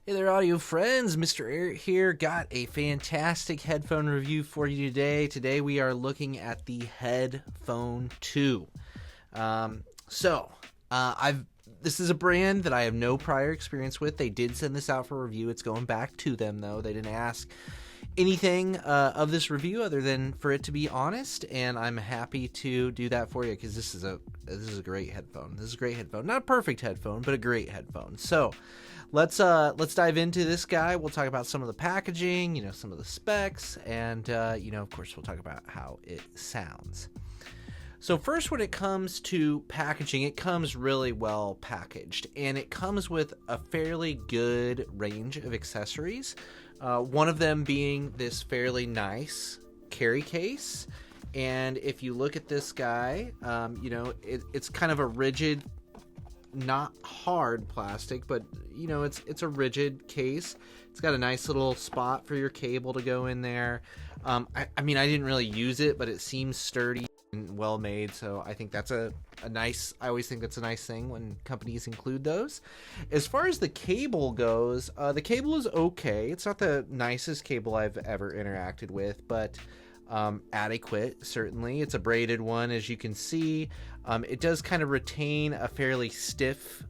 Hey there, audio friends. MrAyrit here. Got a fantastic headphone review for you today. Today we are looking at the HEDDphone 2. This is a brand that I have no prior experience with. They did send this out for review. It's going back to them, though. They didn't ask anything of this review other than for it to be honest, and I'm happy to do that for you because this is a great headphone. This is a great headphone. Not a perfect headphone, but a great headphone. So let's dive into this guy. We'll talk about some of the packaging, some of the specs, and of course we'll talk about how it sounds. So first, when it comes to packaging, it comes really well packaged, and it comes with a fairly good range of accessories. One of them being this fairly nice carry case. And if you look at this guy, it's kind of a rigid, not hard plastic, but it's a rigid case. It's got a nice little spot for your cable to go in there. I didn't really use it, but it seems sturdy and well made, so I think that's a nice, I always think that's a nice thing when companies include those. As far as the cable goes, the cable is okay. It's not the nicest cable I've ever interacted with, but adequate, certainly. It's a braided one, as you can see. It does kind of retain a fairly stiff,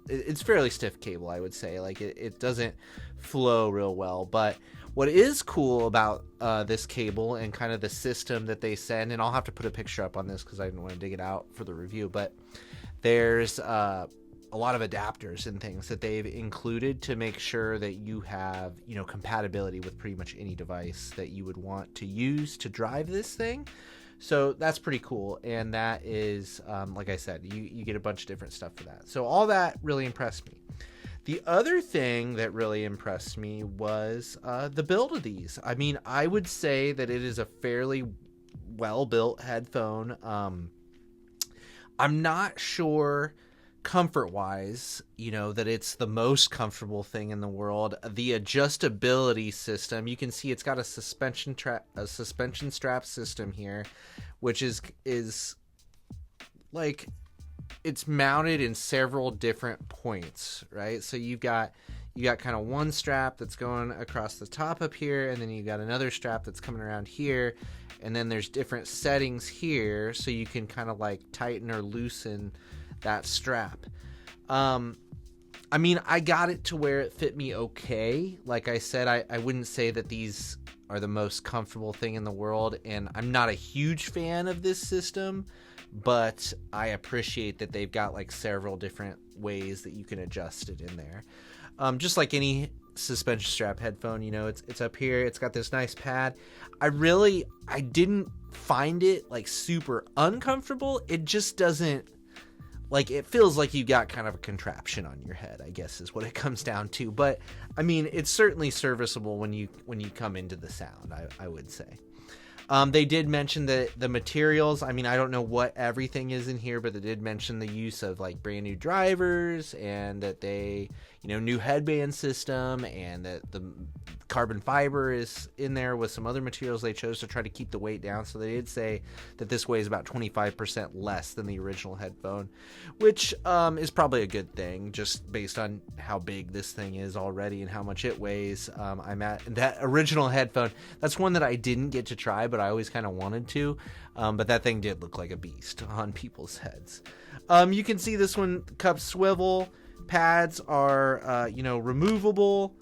it's fairly stiff cable, I would say. Like it doesn't flow real well, but what is cool about this cable and kind of the system that they send, and I'll have to put a picture up on this because I didn't want to dig it out for the review, but there's a lot of adapters and things that they've included to make sure that you have, compatibility with pretty much any device that you would want to use to drive this thing. So that's pretty cool, and that is, like I said, you get a bunch of different stuff for that. So all that really impressed me. The other thing that really impressed me was the build of these. I would say that it is a fairly well-built headphone. I'm not sure comfort-wise, that it's the most comfortable thing in the world. The adjustability system, you can see it's got a suspension strap system here, which is like, it's mounted in several different points, right? So you got kind of one strap that's going across the top up here, and then you got another strap that's coming around here, and then there's different settings here, so you can kind of like tighten or loosen that strap. I got it to where it fit me okay. Like I said, I wouldn't say that these are the most comfortable thing in the world, and I'm not a huge fan of this system, but I appreciate that they've got like several different ways that you can adjust it in there. Just like any suspension strap headphone, it's up here. It's got this nice pad. I didn't find it like super uncomfortable. It just doesn't, like, it feels like you got kind of a contraption on your head, I guess is what it comes down to. But it's certainly serviceable when you come into the sound, I would say. They did mention the materials. I don't know what everything is in here, but they did mention the use of like brand new drivers, and that they, new headband system, and that the carbon fiber is in there with some other materials they chose to try to keep the weight down. So they did say that this weighs about 25% less than the original headphone, which is probably a good thing, just based on how big this thing is already and how much it weighs. I'm at that original headphone. That's one that I didn't get to try, but I always kind of wanted to. But that thing did look like a beast on people's heads. You can see this one, cup swivel. Pads are, removable.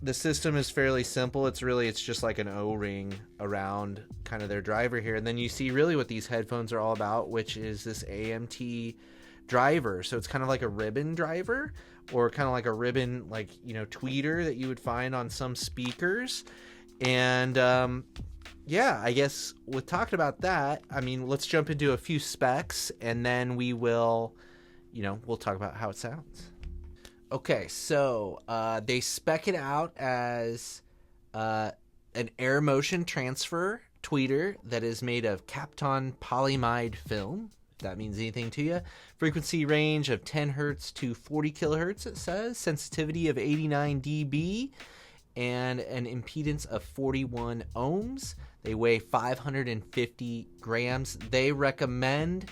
The system is fairly simple. It's just like an O-ring around kind of their driver here. And then you see really what these headphones are all about, which is this AMT driver. So it's kind of like a ribbon driver, or kind of like a ribbon, like, tweeter that you would find on some speakers. And, I guess with talking about that, let's jump into a few specs, and then we will, we'll talk about how it sounds. Okay, so they spec it out as an air motion transfer tweeter that is made of Kapton polyamide film, if that means anything to you. Frequency range of 10 hertz to 40 kilohertz, it says. Sensitivity of 89 dB, and an impedance of 41 ohms. They weigh 550 grams. They recommend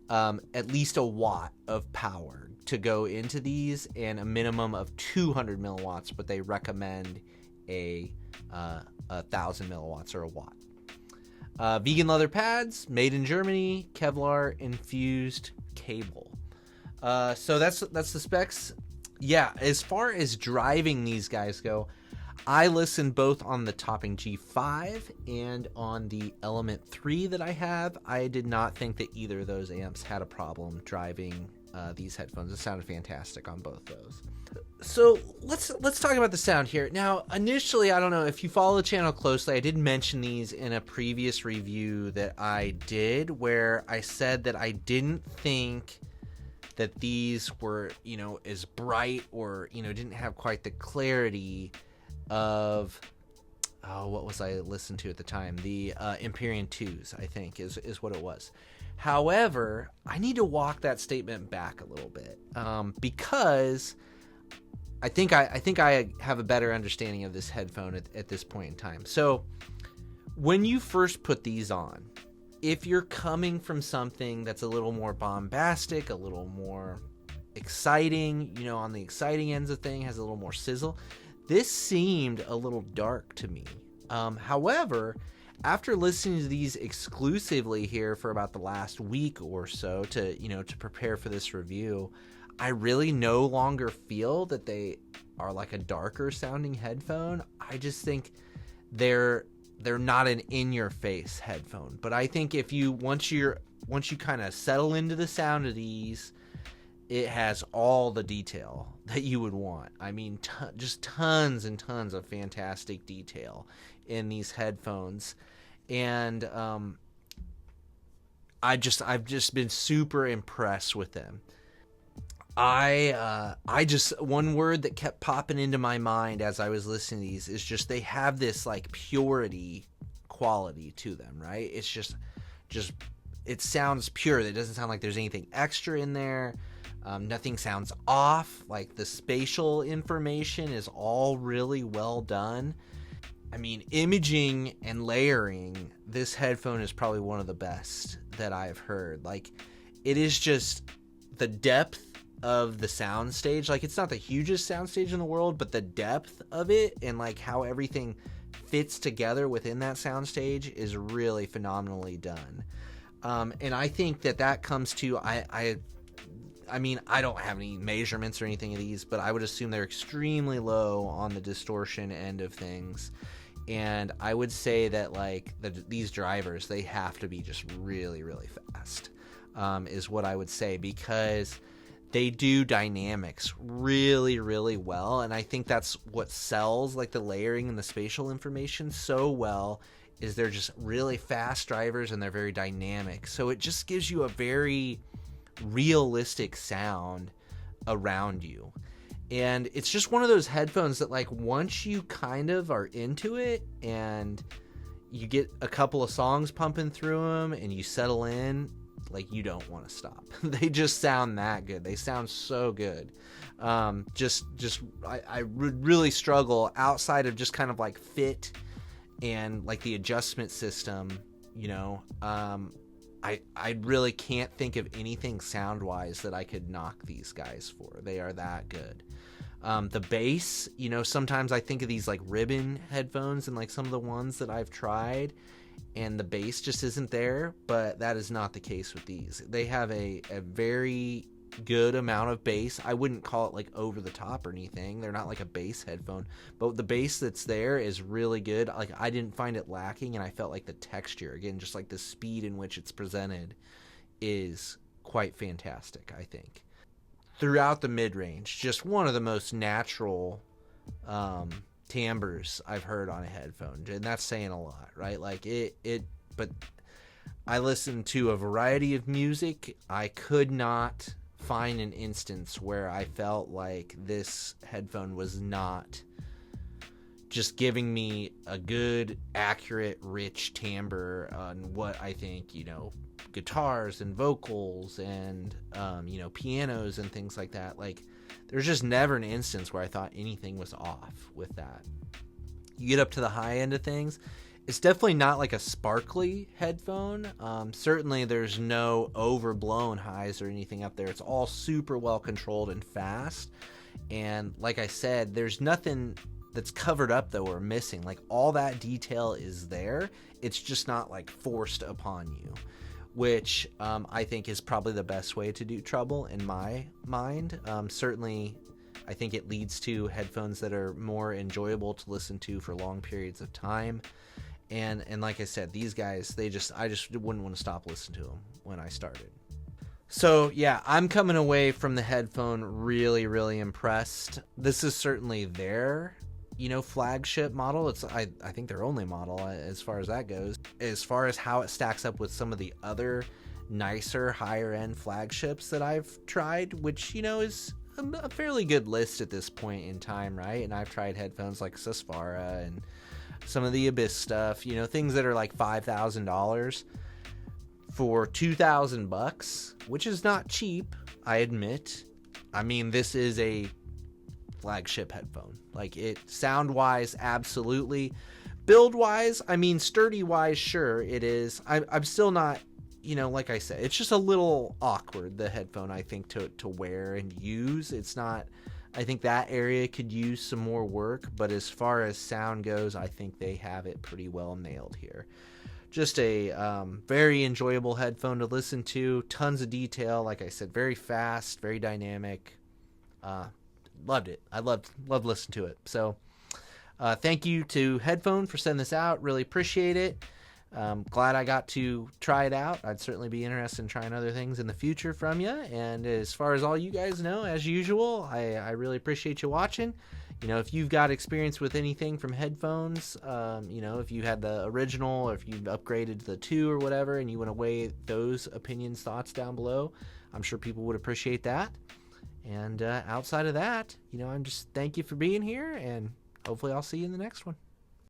at least a watt of power to go into these, and a minimum of 200 milliwatts, but they recommend a 1,000 milliwatts or a watt. Vegan leather pads, made in Germany, Kevlar infused cable. So that's the specs. Yeah, as far as driving these guys go, I listened both on the Topping G5 and on the Element 3 that I have. I did not think that either of those amps had a problem driving these headphones. It sounded fantastic on both those. So let's talk about the sound here. Now, initially, I don't know if you follow the channel closely, I did mention these in a previous review that I did, where I said that I didn't think that these were, as bright, or, didn't have quite the clarity of, what was I listening to at the time? The Empyrean 2s, I think, is what it was. However, I need to walk that statement back a little bit, because I think I have a better understanding of this headphone at this point in time. So when you first put these on, if you're coming from something that's a little more bombastic, a little more exciting, on the exciting ends of thing, has a little more sizzle, this seemed a little dark to me. However, after listening to these exclusively here for about the last week or so to prepare for this review, I really no longer feel that they are like a darker sounding headphone. I just think they're not an in-your-face headphone. But I think if once you kind of settle into the sound of these, it has all the detail that you would want. I mean, just tons and tons of fantastic detail in these headphones, and I've just been super impressed with them. I just, one word that kept popping into my mind as I was listening to these is just, they have this like purity quality to them, right? It's just it sounds pure. It doesn't sound like there's anything extra in there. Nothing sounds off. Like, the spatial information is all really well done. I mean, imaging and layering, this headphone is probably one of the best that I've heard. Like, it is just the depth of the soundstage. Like, it's not the hugest soundstage in the world, but the depth of it and like how everything fits together within that soundstage is really phenomenally done. And I think that comes to, I mean, I don't have any measurements or anything of these, but I would assume they're extremely low on the distortion end of things. And I would say that like these drivers, they have to be just really, really fast, is what I would say, because they do dynamics really, really well. And I think that's what sells like the layering and the spatial information so well, is they're just really fast drivers and they're very dynamic. So it just gives you a very realistic sound around you. And it's just one of those headphones that like once you kind of are into it and you get a couple of songs pumping through them and you settle in, like, you don't want to stop. They just sound that good. They sound so good. I would really struggle outside of just kind of like fit and like the adjustment system, I really can't think of anything sound-wise that I could knock these guys for. They are that good. The bass, sometimes I think of these like ribbon headphones and like some of the ones that I've tried, and the bass just isn't there, but that is not the case with these. They have a very good amount of bass. I wouldn't call it like over the top or anything. They're not like a bass headphone, but the bass that's there is really good. Like, I didn't find it lacking, and I felt like the texture, again, just like the speed in which it's presented, is quite fantastic, I think. Throughout the mid-range, just one of the most natural timbres I've heard on a headphone, and that's saying a lot, right? Like but I listened to a variety of music. I could not find an instance where I felt like this headphone was not just giving me a good, accurate, rich timbre on what I think, guitars and vocals and, pianos and things like that. Like, there's just never an instance where I thought anything was off with that. You get up to the high end of things, It's definitely not like a sparkly headphone. Certainly there's no overblown highs or anything up there. It's all super well controlled and fast. And like I said, there's nothing that's covered up though or missing. Like all that detail is there. It's just not like forced upon you, which I think is probably the best way to do treble in my mind. Certainly I think it leads to headphones that are more enjoyable to listen to for long periods of time. And like I said, these guys, I just wouldn't want to stop listening to them when I started. So yeah, I'm coming away from the headphone really, really impressed. This is certainly their, flagship model. It's I think their only model as far as that goes. As far as how it stacks up with some of the other nicer, higher end flagships that I've tried, which, is a fairly good list at this point in time, right? And I've tried headphones like Susvara and some of the Abyss stuff, things that are like $5,000 for $2,000, which is not cheap, I admit. I mean, this is a flagship headphone. Like, it sound-wise, absolutely. Build-wise, I mean, sturdy-wise, sure, it is. I'm still not, like I said, it's just a little awkward, the headphone, I think, to wear and use. It's not... I think that area could use some more work, but as far as sound goes, I think they have it pretty well nailed here. Just a very enjoyable headphone to listen to. Tons of detail, like I said, very fast, very dynamic. Loved it. I loved listening to it. So thank you to Headphone for sending this out. Really appreciate it. Glad I got to try it out. I'd certainly be interested in trying other things in the future from you. And as far as all you guys know, as usual, I really appreciate you watching. If you've got experience with anything from headphones, if you had the original or if you've upgraded to the 2 or whatever, and you want to weigh those opinions, thoughts down below, I'm sure people would appreciate that. And outside of that, I'm just thank you for being here, and hopefully I'll see you in the next one.